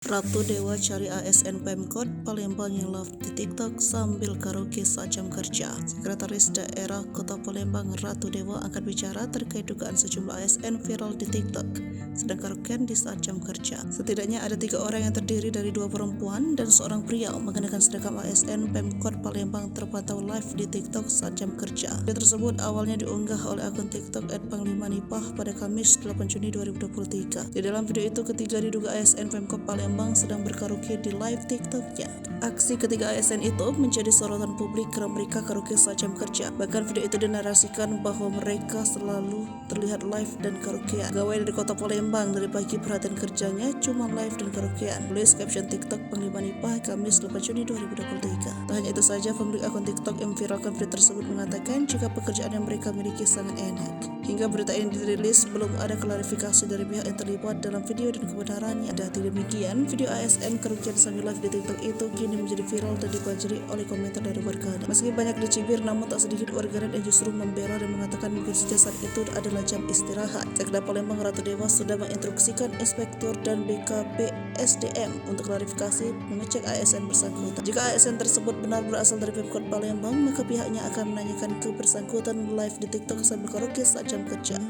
Ratu Dewa cari ASN Pemkot Palembang yang live di TikTok sambil karaoke saat jam kerja. Sekretaris Daerah Kota Palembang Ratu Dewa angkat bicara terkait dugaan sejumlah ASN viral di TikTok sedang karaokean di saat jam kerja. Setidaknya ada 3 orang yang terdiri dari 2 perempuan dan seorang pria mengenakan seragam ASN Pemkot Palembang terpantau live di TikTok saat jam kerja. Video tersebut awalnya diunggah oleh akun TikTok @panglima_nipah pada Kamis 8 Juni 2023. Di dalam video itu ketiga diduga ASN Pemkot Palembang sedang berkaraoke di live TikToknya. Aksi ketiga ASN itu menjadi sorotan publik karena mereka karaoke saat jam kerja. Bahkan video itu dinarasikan bahwa mereka selalu terlihat live dan karaokean. Pegawai dari Kota Palembang dari pagi perhatian kerjanya cuma live dan karaokean. Tulis caption TikTok Panglima Nipah Kamis 8 Juni 2023. Tak hanya itu saja, pemilik akun TikTok yang viralkan video tersebut mengatakan jika pekerjaan yang mereka miliki sangat enak. Hingga berita ini dirilis, belum ada klarifikasi dari pihak yang terlibat dalam video dan kebenarannya. Dati demikian, video ASN karaokean sambil live di TikTok itu kini menjadi viral dan dibanjiri oleh komentar dari warganet. Meski banyak dicibir, namun tak sedikit warganet yang justru membela dan mengatakan mungkin saja saat itu adalah jam istirahat. Sekda Palembang Ratu Dewa sudah menginstruksikan Inspektur dan BKP SDM untuk klarifikasi mengecek ASN bersangkutan. Jika ASN tersebut benar berasal dari Pemkot Palembang, maka pihaknya akan menanyakan ke bersangkutan live di TikTok sambil karaoke saat jam kerja.